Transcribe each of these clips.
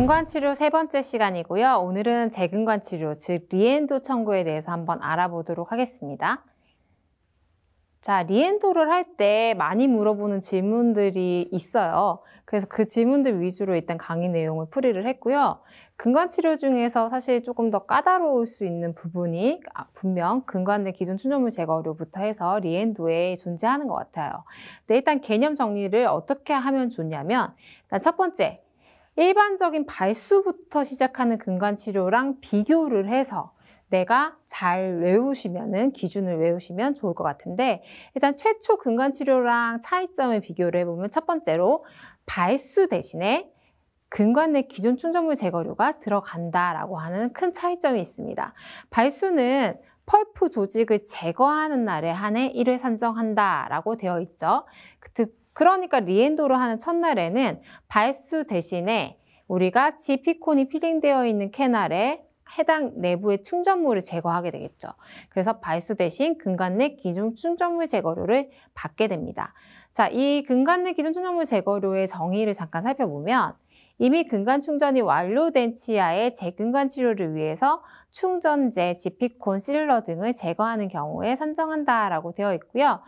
근관치료 세 번째 시간이고요. 오늘은 재근관치료, 즉 리엔도 청구에 대해서 한번 알아보도록 하겠습니다. 자, 리엔도를 할 때 많이 물어보는 질문들이 있어요. 그래서 그 질문들 위주로 일단 강의 내용을 풀이를 했고요. 근관치료 중에서 사실 조금 더 까다로울 수 있는 부분이 분명 근관 내 기존 충전물 제거료부터 해서 리엔도에 존재하는 것 같아요. 근데 일단 개념 정리를 어떻게 하면 좋냐면, 일단 첫 번째, 일반적인 발수부터 시작하는 근관치료랑 비교를 해서 내가 잘 외우시면은, 기준을 외우시면 좋을 것 같은데, 일단 최초 근관치료랑 차이점을 비교를 해보면 첫 번째로 발수 대신에 근관 내 기존 충전물 제거료가 들어간다라고 하는 큰 차이점이 있습니다. 발수는 펄프 조직을 제거하는 날에 한해 1회 산정한다라고 되어 있죠. 그러니까 리엔도를 하는 첫날에는 발수 대신에 우리가 지피콘이 필링되어 있는 캐날에 해당 내부의 충전물을 제거하게 되겠죠. 그래서 발수 대신 근관 내 기존 충전물 제거료를 받게 됩니다. 자, 이 근관 내 기존 충전물 제거료의 정의를 잠깐 살펴보면, 이미 근관 충전이 완료된 치아의 재근관 치료를 위해서 충전재, 지피콘, 실러 등을 제거하는 경우에 산정한다라고 되어 있고요.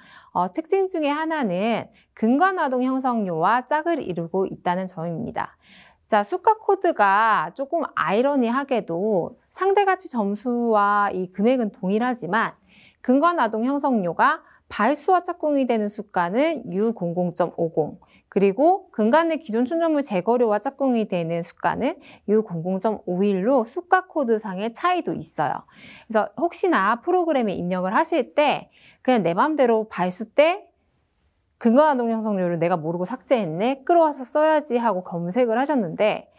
특징 중에 하나는 근관 아동 형성료와 짝을 이루고 있다는 점입니다. 자, 수가 코드가 조금 아이러니하게도 상대가치 점수와 이 금액은 동일하지만 근관 아동 형성료가 발수와 짝꿍이 되는 수가는 U00.50, 그리고 근관 내 기존 충전물 제거료와 짝꿍이 되는 수가는 U00.51로 수가 코드상의 차이도 있어요. 그래서 혹시나 프로그램에 입력을 하실 때 그냥 내 맘대로 발수 때 근관 아동 형성료를 내가 모르고 삭제했네, 끌어와서 써야지 하고 검색을 하셨는데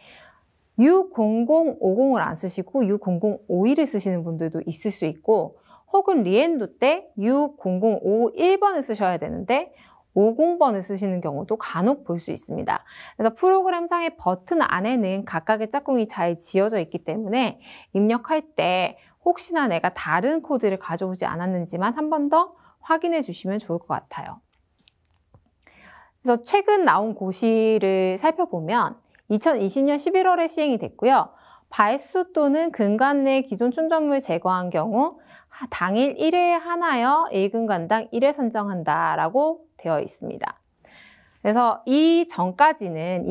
U0050을 안 쓰시고 U0051을 쓰시는 분들도 있을 수 있고, 혹은 리엔도 때 U0051번을 쓰셔야 되는데 50번을 쓰시는 경우도 간혹 볼 수 있습니다. 그래서 프로그램상의 버튼 안에는 각각의 짝꿍이 잘 지어져 있기 때문에 입력할 때 혹시나 내가 다른 코드를 가져오지 않았는지만 한 번 더 확인해 주시면 좋을 것 같아요. 그래서 최근 나온 고시를 살펴보면 2020년 11월에 시행이 됐고요. 발수 또는 근관 내 기존 충전물 제거한 경우 당일 1회에 하나여 1근관당 1회 산정한다라고 되어 있습니다. 그래서 이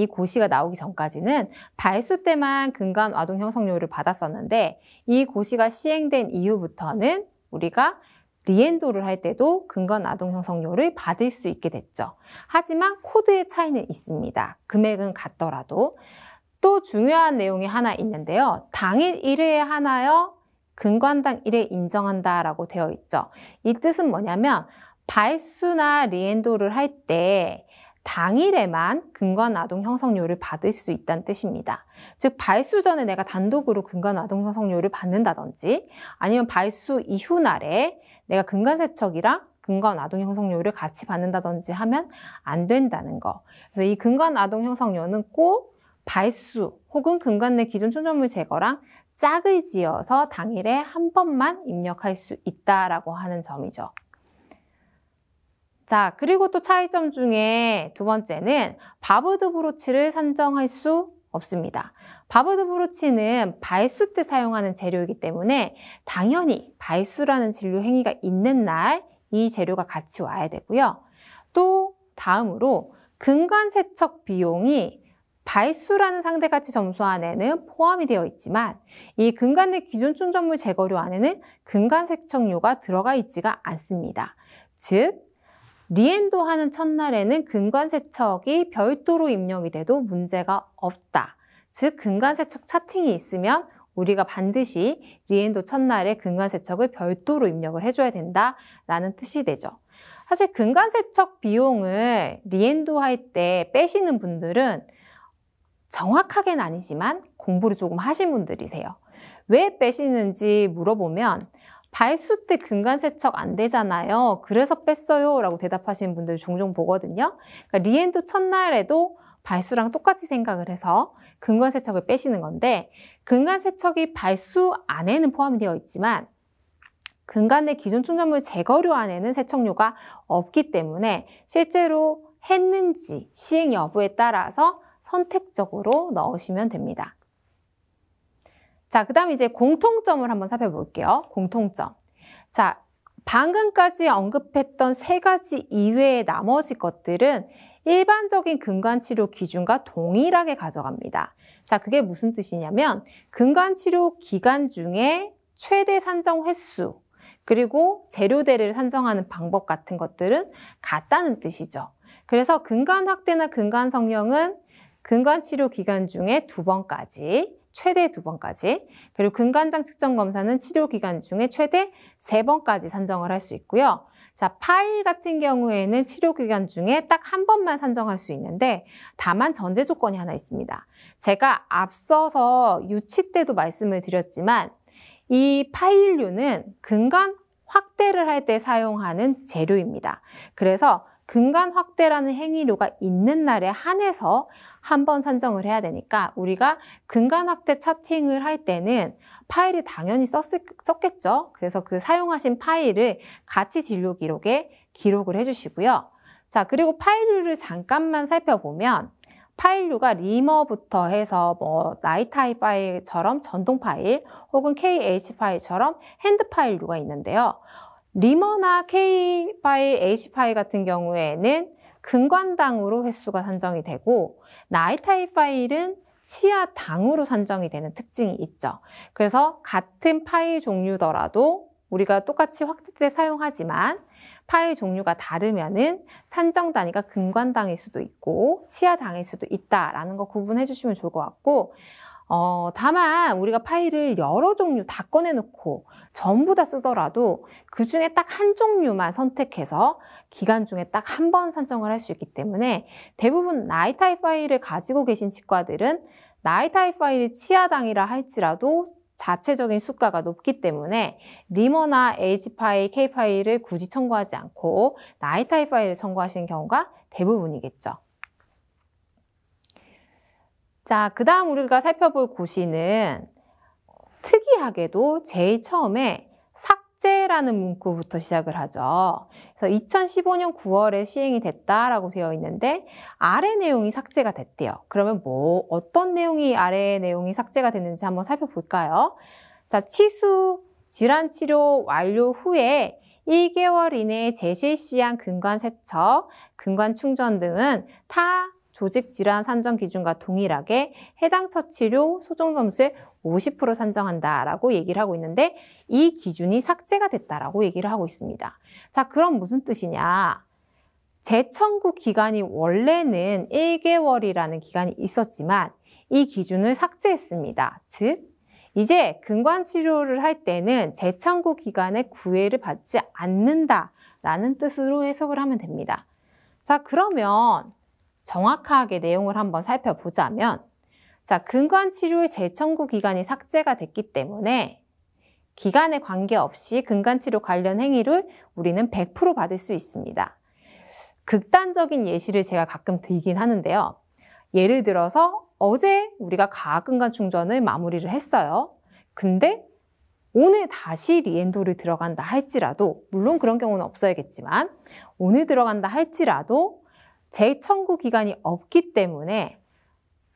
고시가 나오기 전까지는 발수 때만 근관 아동 형성료를 받았었는데, 이 고시가 시행된 이후부터는 우리가 리엔도를 할 때도 근관 아동 형성료를 받을 수 있게 됐죠. 하지만 코드의 차이는 있습니다. 금액은 같더라도. 또 중요한 내용이 하나 있는데요. 당일 1회에 하나여 근관당 1회 인정한다라고 되어 있죠. 이 뜻은 뭐냐면 발수나 리엔도를 할 때 당일에만 근관 아동 형성료를 받을 수 있다는 뜻입니다. 즉 발수 전에 내가 단독으로 근관 아동 형성료를 받는다든지, 아니면 발수 이후 날에 내가 근관 세척이랑 근관 아동 형성료를 같이 받는다든지 하면 안 된다는 거. 그래서 이 근관 아동 형성료는 꼭 발수 혹은 근관 내 기존 충전물 제거랑 짝을 지어서 당일에 한 번만 입력할 수 있다라고 하는 점이죠. 자, 그리고 또 차이점 중에 두 번째는 바브드 브로치를 산정할 수 없습니다. 바브드 브로치는 발수 때 사용하는 재료이기 때문에 당연히 발수라는 진료 행위가 있는 날 이 재료가 같이 와야 되고요. 또 다음으로 근관 세척 비용이 발수라는 상대가치 점수 안에는 포함이 되어 있지만 이 근관 내 기존 충전물 제거료 안에는 근관 세척료가 들어가 있지가 않습니다. 즉 리엔도 하는 첫날에는 근관 세척이 별도로 입력이 돼도 문제가 없다. 즉 근관 세척 차팅이 있으면 우리가 반드시 리엔도 첫날에 근관 세척을 별도로 입력을 해줘야 된다라는 뜻이 되죠. 사실 근관 세척 비용을 리엔도 할 때 빼시는 분들은 정확하게는 아니지만 공부를 조금 하신 분들이세요. 왜 빼시는지 물어보면 발수 때 근관 세척 안 되잖아요. 그래서 뺐어요 라고 대답하시는 분들 종종 보거든요. 그러니까 리엔도 첫날에도 발수랑 똑같이 생각을 해서 근관 세척을 빼시는 건데, 근관 세척이 발수 안에는 포함이 되어 있지만 근관 내 기존 충전물 제거료 안에는 세척료가 없기 때문에 실제로 했는지 시행 여부에 따라서 선택적으로 넣으시면 됩니다. 자, 그 다음에 이제 공통점을 한번 살펴볼게요. 공통점. 자, 방금까지 언급했던 세 가지 이외의 나머지 것들은 일반적인 근관치료 기준과 동일하게 가져갑니다. 자, 그게 무슨 뜻이냐면 근관치료 기간 중에 최대 산정 횟수, 그리고 재료대를 산정하는 방법 같은 것들은 같다는 뜻이죠. 그래서 근관 확대나 근관 성형은 근관치료 기간 중에 2번까지, 최대 2번까지, 그리고 근관장 측정 검사는 치료 기간 중에 최대 3번까지 산정을 할 수 있고요. 자, 파일 같은 경우에는 치료 기간 중에 딱 1번만 산정할 수 있는데 다만 전제 조건이 하나 있습니다. 제가 앞서서 유치 때도 말씀을 드렸지만 이 파일류는 근관 확대를 할 때 사용하는 재료입니다. 그래서 근관 확대라는 행위료가 있는 날에 한해서 한 번 산정을 해야 되니까 우리가 근관 확대 차팅을 할 때는 파일이 당연히 썼겠죠. 그래서 그 사용하신 파일을 같이 진료 기록에 기록을 해주시고요. 자, 그리고 파일류를 잠깐만 살펴보면 파일류가 리머부터 해서 뭐 나이타이 파일처럼 전동 파일 혹은 KH 파일처럼 핸드 파일류가 있는데요. 리머나 K 파일, H 파일 같은 경우에는 근관당으로 횟수가 산정이 되고 나이타이 파일은 치아당으로 산정이 되는 특징이 있죠. 그래서 같은 파일 종류더라도 우리가 똑같이 확대 때 사용하지만 파일 종류가 다르면은 산정 단위가 근관당일 수도 있고 치아당일 수도 있다라는 거 구분해 주시면 좋을 것 같고 다만 우리가 파일을 여러 종류 다 꺼내놓고 전부 다 쓰더라도 그 중에 딱 한 종류만 선택해서 기간 중에 딱 한 번 산정을 할 수 있기 때문에 대부분 나이타이 파일을 가지고 계신 치과들은 나이타이 파일이 치아당이라 할지라도 자체적인 수가가 높기 때문에 리머나 H 파일, K 파일을 굳이 첨부하지 않고 나이타이 파일을 첨부하시는 경우가 대부분이겠죠. 자, 그 다음 우리가 살펴볼 고시는 특이하게도 제일 처음에 삭제라는 문구부터 시작을 하죠. 그래서 2015년 9월에 시행이 됐다라고 되어 있는데 아래 내용이 삭제가 됐대요. 그러면 어떤 내용이 아래 내용이 삭제가 됐는지 한번 살펴볼까요? 자, 치수 질환 치료 완료 후에 1개월 이내에 재실시한 근관 세척, 근관 충전 등은 타 조직 질환 산정 기준과 동일하게 해당 처치료 소정 점수의 50% 산정한다라고 얘기를 하고 있는데 이 기준이 삭제가 됐다라고 얘기를 하고 있습니다. 자, 그럼 무슨 뜻이냐? 재청구 기간이 원래는 1개월이라는 기간이 있었지만 이 기준을 삭제했습니다. 즉, 이제 근관 치료를 할 때는 재청구 기간에 구애를 받지 않는다라는 뜻으로 해석을 하면 됩니다. 자, 그러면 정확하게 내용을 한번 살펴보자면 자, 근관 치료의 재청구 기간이 삭제가 됐기 때문에 기간에 관계없이 근관 치료 관련 행위를 우리는 100% 받을 수 있습니다. 극단적인 예시를 제가 가끔 들긴 하는데요. 예를 들어서 어제 우리가 가학근관 충전을 마무리를 했어요. 근데 오늘 다시 리엔도를 들어간다 할지라도, 물론 그런 경우는 없어야겠지만 오늘 들어간다 할지라도 재청구 기간이 없기 때문에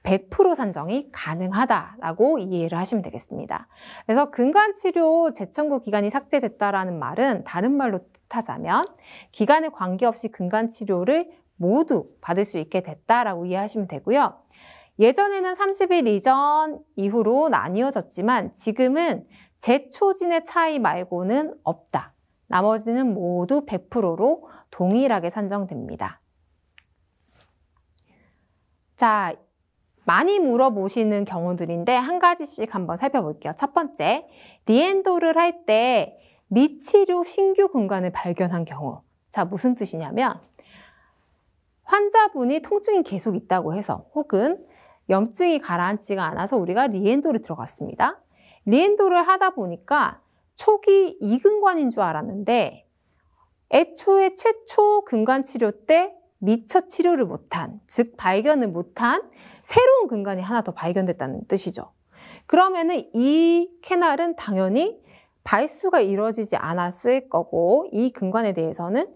100% 산정이 가능하다라고 이해를 하시면 되겠습니다. 그래서 근관치료 재청구 기간이 삭제됐다라는 말은 다른 말로 뜻하자면 기간에 관계없이 근관치료를 모두 받을 수 있게 됐다라고 이해하시면 되고요. 예전에는 30일 이전 이후로 나뉘어졌지만 지금은 재초진의 차이 말고는 없다. 나머지는 모두 100%로 동일하게 산정됩니다. 자, 많이 물어보시는 경우들인데 한 가지씩 한번 살펴볼게요. 첫 번째, 리엔도를 할 때 미치료 신규 근관을 발견한 경우. 자, 무슨 뜻이냐면 환자분이 통증이 계속 있다고 해서 혹은 염증이 가라앉지가 않아서 우리가 리엔도를 들어갔습니다. 리엔도를 하다 보니까 초기 이근관인 줄 알았는데 애초에 최초 근관 치료 때 미처 치료를 못한, 즉 발견을 못한 새로운 근관이 하나 더 발견됐다는 뜻이죠. 그러면은 이 캐날은 당연히 발수가 이루어지지 않았을 거고 이 근관에 대해서는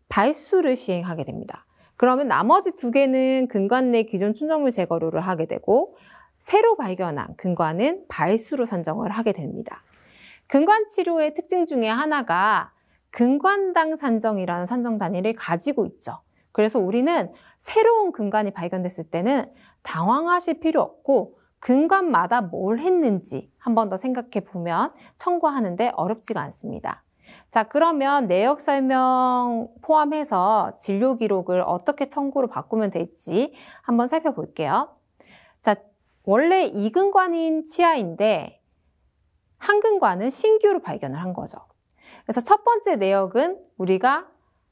발수를 시행하게 됩니다. 그러면 나머지 두 개는 근관 내 기존 충전물 제거료를 하게 되고 새로 발견한 근관은 발수로 산정을 하게 됩니다. 근관 치료의 특징 중에 하나가 근관당 산정이라는 산정 단위를 가지고 있죠. 그래서 우리는 새로운 근관이 발견됐을 때는 당황하실 필요 없고 근관마다 뭘 했는지 한 번 더 생각해 보면 청구하는데 어렵지가 않습니다. 자, 그러면 내역 설명 포함해서 진료 기록을 어떻게 청구로 바꾸면 될지 한번 살펴볼게요. 자, 원래 이근관인 치아인데 한 근관은 신규로 발견을 한 거죠. 그래서 첫 번째 내역은 우리가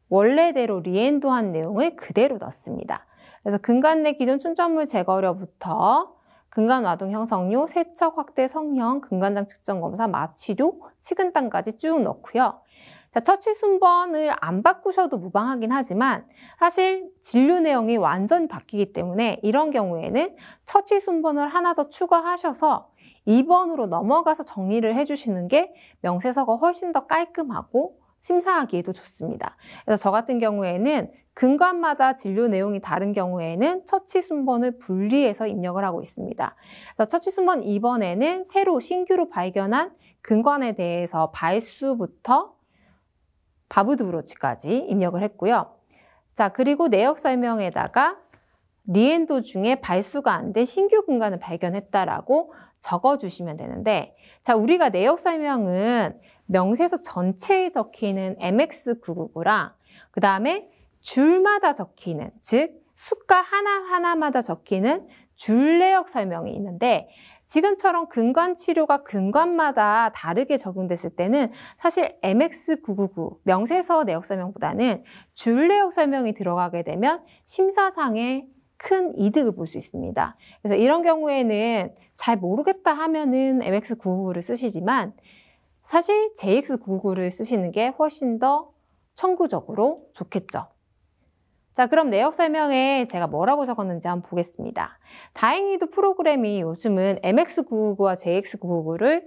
원래대로 리엔도한 내용을 그대로 넣습니다. 그래서 근관 내 기존 춘천물 제거료부터 근관 와동 형성료, 세척 확대 성형, 근관장 측정 검사, 마취료, 식은땀까지 쭉 넣고요. 자, 처치 순번을 안 바꾸셔도 무방하긴 하지만 사실 진료 내용이 완전히 바뀌기 때문에 이런 경우에는 처치 순번을 하나 더 추가하셔서 2번으로 넘어가서 정리를 해주시는 게 명세서가 훨씬 더 깔끔하고 심사하기에도 좋습니다. 그래서 저 같은 경우에는 근관마다 진료 내용이 다른 경우에는 처치 순번을 분리해서 입력을 하고 있습니다. 그래서 처치 순번 2번에는 새로 신규로 발견한 근관에 대해서 발수부터 바브드 브로치까지 입력을 했고요. 자, 그리고 내역 설명에다가 리엔도 중에 발수가 안 된 신규 근관을 발견했다라고 적어주시면 되는데, 자, 우리가 내역 설명은 명세서 전체에 적히는 MX999랑 그 다음에 줄마다 적히는, 즉 숫가 하나하나마다 적히는 줄 내역 설명이 있는데 지금처럼 근관 치료가 근관마다 다르게 적용됐을 때는 사실 MX999 명세서 내역 설명보다는 줄 내역 설명이 들어가게 되면 심사상에 큰 이득을 볼 수 있습니다. 그래서 이런 경우에는 잘 모르겠다 하면은 MX999를 쓰시지만 사실 JX999를 쓰시는 게 훨씬 더 청구적으로 좋겠죠. 자, 그럼 내역 설명에 제가 뭐라고 적었는지 한번 보겠습니다. 다행히도 프로그램이 요즘은 MX999와 JX999를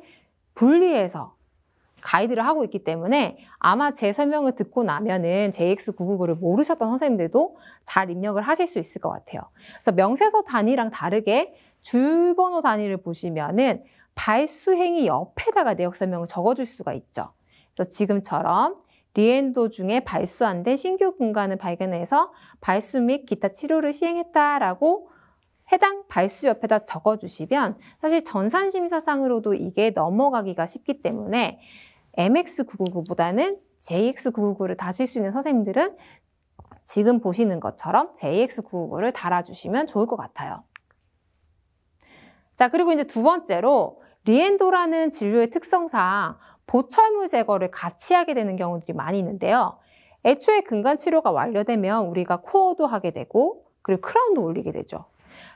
분리해서 가이드를 하고 있기 때문에 아마 제 설명을 듣고 나면은 JX999를 모르셨던 선생님들도 잘 입력을 하실 수 있을 것 같아요. 그래서 명세서 단위랑 다르게 줄번호 단위를 보시면은 발수행위 옆에다가 내역 설명을 적어줄 수가 있죠. 그래서 지금처럼 리엔도 중에 발수 안 된 신규 근관을 발견해서 발수 및 기타 치료를 시행했다라고 해당 발수 옆에다 적어주시면 사실 전산심사상으로도 이게 넘어가기가 쉽기 때문에 MX999보다는 JX999를 다실 수 있는 선생님들은 지금 보시는 것처럼 JX999를 달아주시면 좋을 것 같아요. 자, 그리고 이제 두 번째로 리엔도라는 진료의 특성상 보철물 제거를 같이 하게 되는 경우들이 많이 있는데요. 애초에 근관 치료가 완료되면 우리가 코어도 하게 되고 그리고 크라운도 올리게 되죠.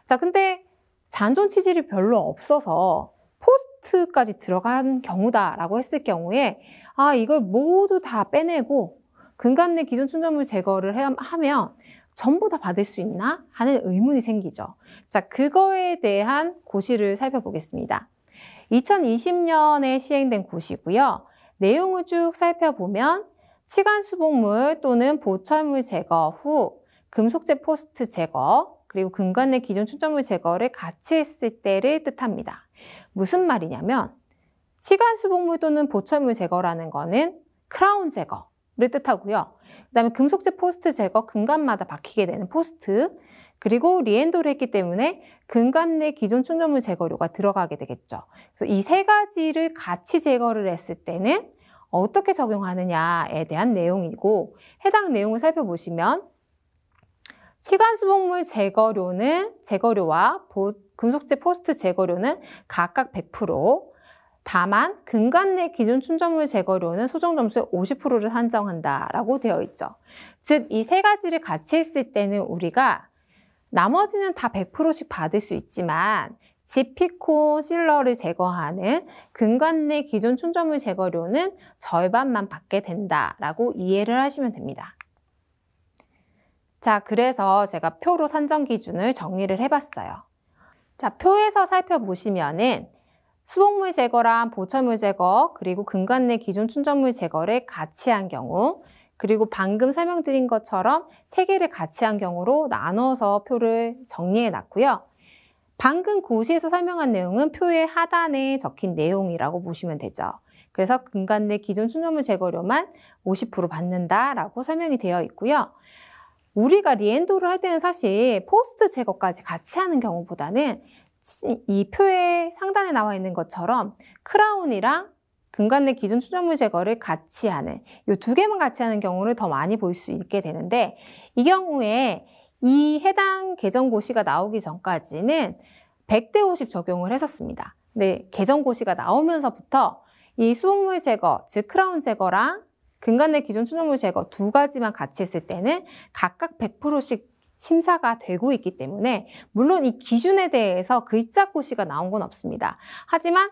자, 근데 잔존 치질이 별로 없어서 포스트까지 들어간 경우다라고 했을 경우에 이걸 모두 다 빼내고 근관 내 기존 춘전물 제거를 하면 전부 다 받을 수 있나 하는 의문이 생기죠. 자, 그거에 대한 고시를 살펴보겠습니다. 2020년에 시행된 고시고요. 내용을 쭉 살펴보면 치관 수복물 또는 보철물 제거 후 금속재 포스트 제거 그리고 근관 내 기존 춘전물 제거를 같이 했을 때를 뜻합니다. 무슨 말이냐면 치관 수복물 또는 보철물 제거라는 거는 크라운 제거를 뜻하고요. 그 다음에 금속재 포스트 제거, 근관마다 박히게 되는 포스트, 그리고 리엔도를 했기 때문에 근관 내 기존 충전물 제거료가 들어가게 되겠죠. 그래서 이 세 가지를 같이 제거를 했을 때는 어떻게 적용하느냐에 대한 내용이고 해당 내용을 살펴보시면 치관수복물 제거료와 금속재 포스트 제거료는 각각 100%, 다만 근관 내 기존 춘전물 제거료는 소정 점수의 50%를 산정한다라고 되어 있죠. 즉, 이 세 가지를 같이 했을 때는 우리가 나머지는 다 100%씩 받을 수 있지만 지피콘 실러를 제거하는 근관 내 기존 춘전물 제거료는 절반만 받게 된다라고 이해를 하시면 됩니다. 자, 그래서 제가 표로 산정 기준을 정리를 해봤어요. 자, 표에서 살펴보시면은 수복물 제거랑 보철물 제거 그리고 근관 내 기존 춘전물 제거를 같이 한 경우 그리고 방금 설명드린 것처럼 세 개를 같이 한 경우로 나눠서 표를 정리해 놨고요. 방금 고시에서 설명한 내용은 표의 하단에 적힌 내용이라고 보시면 되죠. 그래서 근간 내 기존 충전물 제거료만 50% 받는다라고 설명이 되어 있고요. 우리가 리엔도를 할 때는 사실 포스트 제거까지 같이 하는 경우보다는 이 표의 상단에 나와 있는 것처럼 크라운이랑 근간 내 기존 충전물 제거를 같이 하는 이 두 개만 같이 하는 경우를 더 많이 볼 수 있게 되는데, 이 경우에 이 해당 개정고시가 나오기 전까지는 100대 50 적용을 했었습니다. 근데 개정고시가 나오면서부터 이 수돗물 제거, 즉 크라운 제거랑 근간 내 기존 충전물 제거 두 가지만 같이 했을 때는 각각 100%씩 심사가 되고 있기 때문에, 물론 이 기준에 대해서 글자고시가 나온 건 없습니다. 하지만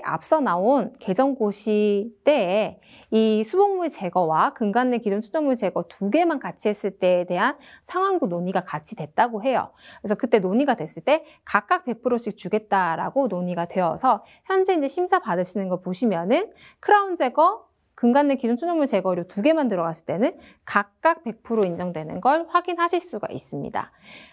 앞서 나온 개정고시 때에 이 수돗물 제거와 근간 내 기존 충전물 제거 두 개만 같이 했을 때에 대한 상황도 논의가 같이 됐다고 해요. 그래서 그때 논의가 됐을 때 각각 100%씩 주겠다라고 논의가 되어서 현재 이제 심사 받으시는 거 보시면은 크라운 제거, 근간 내 기존 충전물 제거료 두 개만 들어갔을 때는 각각 100% 인정되는 걸 확인하실 수가 있습니다.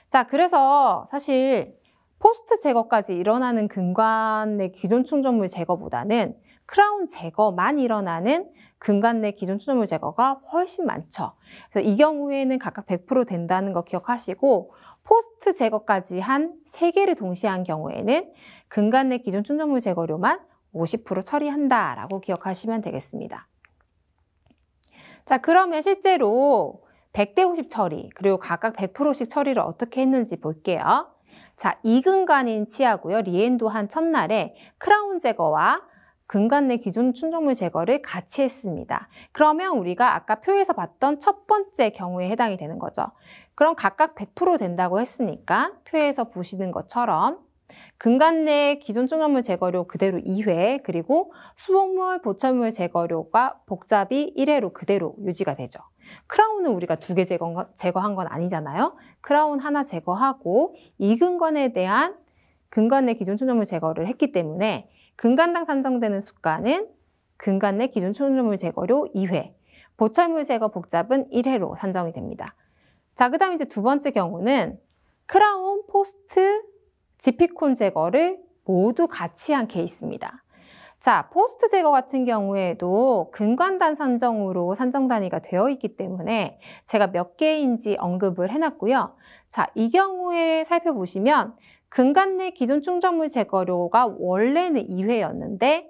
자, 그래서 사실 포스트 제거까지 일어나는 근간 내 기존 충전물 제거보다는 크라운 제거만 일어나는 근간 내 기존 충전물 제거가 훨씬 많죠. 그래서 이 경우에는 각각 100% 된다는 거 기억하시고, 포스트 제거까지 한 3개를 동시에 한 경우에는 근간 내 기존 충전물 제거료만 50% 처리한다라고 기억하시면 되겠습니다. 자, 그러면 실제로 100대 50 처리, 그리고 각각 100%씩 처리를 어떻게 했는지 볼게요. 자, 이근간인 치하고요. 리엔도 한 첫날에 크라운 제거와 근간 내 기존 충전물 제거를 같이 했습니다. 그러면 우리가 아까 표에서 봤던 첫 번째 경우에 해당이 되는 거죠. 그럼 각각 100% 된다고 했으니까 표에서 보시는 것처럼 근간 내 기존 충전물 제거료 그대로 2회, 그리고 수돗물, 보철물 제거료가 복잡이 1회로 그대로 유지가 되죠. 크라운은 우리가 2개 제거한 건 아니잖아요. 크라운 하나 제거하고 이근간에 대한 근간 내 기존 충전물 제거를 했기 때문에 근간당 산정되는 수가는 근간 내 기존 충전물 제거료 2회, 보철물 제거 복잡은 1회로 산정이 됩니다. 자, 그 다음에 이제 두 번째 경우는 크라운, 포스트, 지피콘 제거를 모두 같이 한 케이스입니다. 자, 포스트 제거 같은 경우에도 근간단 산정으로 산정 단위가 되어 있기 때문에 제가 몇 개인지 언급을 해놨고요. 자, 이 경우에 살펴보시면 근간 내 기존 충전물 제거료가 원래는 2회였는데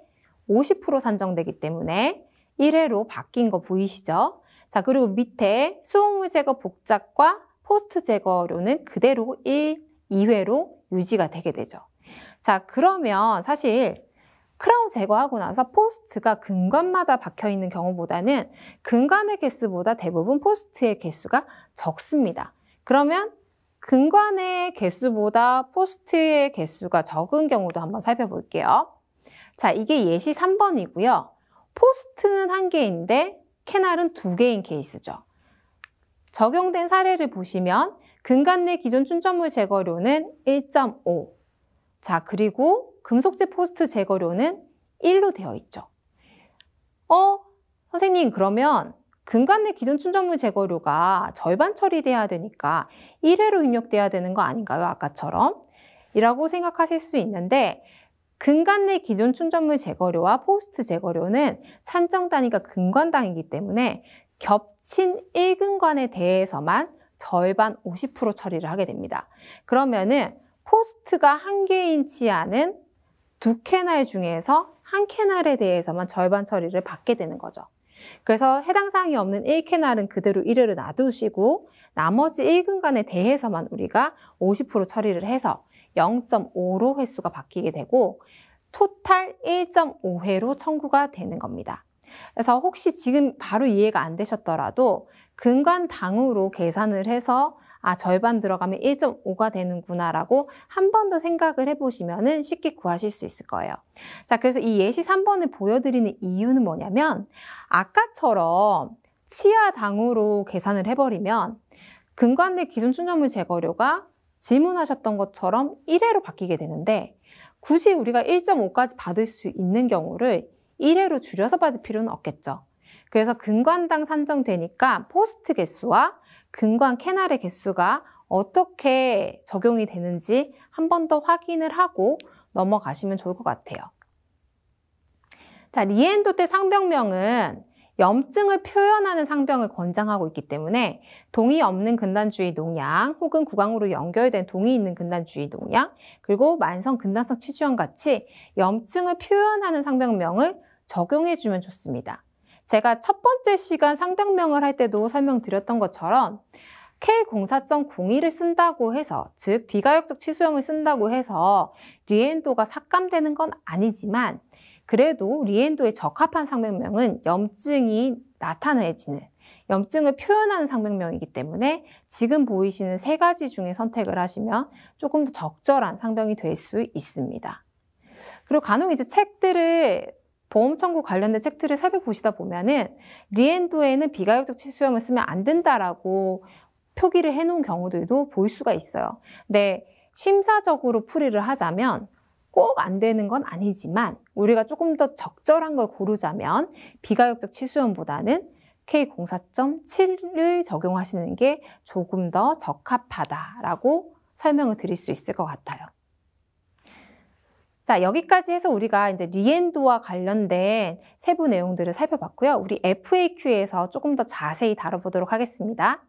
50% 산정되기 때문에 1회로 바뀐 거 보이시죠? 자, 그리고 밑에 수돗물 제거 복잡과 포스트 제거료는 그대로 2회로 유지가 되게 되죠. 자, 그러면 사실 크라운 제거하고 나서 포스트가 근간마다 박혀 있는 경우보다는 근간의 개수보다 대부분 포스트의 개수가 적습니다. 그러면 근간의 개수보다 포스트의 개수가 적은 경우도 한번 살펴볼게요. 자, 이게 예시 3번이고요. 포스트는 1개인데 캐날은 2개인 케이스죠. 적용된 사례를 보시면 근간 내 기존 충전물 제거료는 1.5. 자, 그리고 금속재 포스트 제거료는 1로 되어 있죠. 선생님, 그러면 근간 내 기존 충전물 제거료가 절반 처리돼야 되니까 1회로 입력돼야 되는 거 아닌가요? 아까처럼? 이라고 생각하실 수 있는데, 근간 내 기존 충전물 제거료와 포스트 제거료는 산정 단위가 근간당이기 때문에 겹친 1근간에 대해서만 절반 50% 처리를 하게 됩니다. 그러면은 포스트가 1개인 치아는 2캐날 중에서 1캐날에 대해서만 절반 처리를 받게 되는 거죠. 그래서 해당 사항이 없는 1캐날은 그대로 1회로 놔두시고 나머지 1근간에 대해서만 우리가 50% 처리를 해서 0.5로 횟수가 바뀌게 되고 토탈 1.5회로 청구가 되는 겁니다. 그래서 혹시 지금 바로 이해가 안 되셨더라도 근간당으로 계산을 해서 절반 들어가면 1.5가 되는구나 라고 한 번 더 생각을 해보시면 쉽게 구하실 수 있을 거예요. 자, 그래서 이 예시 3번을 보여드리는 이유는 뭐냐면 아까처럼 치아당으로 계산을 해버리면 근간 내 기존 충전물 제거료가 질문하셨던 것처럼 1회로 바뀌게 되는데 굳이 우리가 1.5까지 받을 수 있는 경우를 1회로 줄여서 받을 필요는 없겠죠. 그래서 근간당 산정되니까 포스트 개수와 근간 캐날의 개수가 어떻게 적용이 되는지 한 번 더 확인을 하고 넘어가시면 좋을 것 같아요. 자, 리엔도 때 상병명은 염증을 표현하는 상병을 권장하고 있기 때문에 동이 없는 근단주의 농약 혹은 구강으로 연결된 동이 있는 근단주의 농약 그리고 만성 근단성 치주염 같이 염증을 표현하는 상병명을 적용해주면 좋습니다. 제가 첫 번째 시간 상병명을 할 때도 설명드렸던 것처럼 K04.02를 쓴다고 해서, 즉 비가역적 치수염을 쓴다고 해서 리엔도가 삭감되는 건 아니지만 그래도 리엔도에 적합한 상병명은 염증이 나타내지는, 염증을 표현하는 상병명이기 때문에 지금 보이시는 세 가지 중에 선택을 하시면 조금 더 적절한 상병이 될 수 있습니다. 그리고 간혹 이제 책들을 보험 청구 관련된 책들을 살펴보시다 보면은 리엔도에는 비가역적 치수염을 쓰면 안 된다라고 표기를 해놓은 경우들도 볼 수가 있어요. 근데 심사적으로 풀이를 하자면 꼭 안 되는 건 아니지만 우리가 조금 더 적절한 걸 고르자면 비가역적 치수염보다는 K04.7을 적용하시는 게 조금 더 적합하다라고 설명을 드릴 수 있을 것 같아요. 자, 여기까지 해서 우리가 이제 리엔도와 관련된 세부 내용들을 살펴봤고요. 우리 FAQ에서 조금 더 자세히 다뤄보도록 하겠습니다.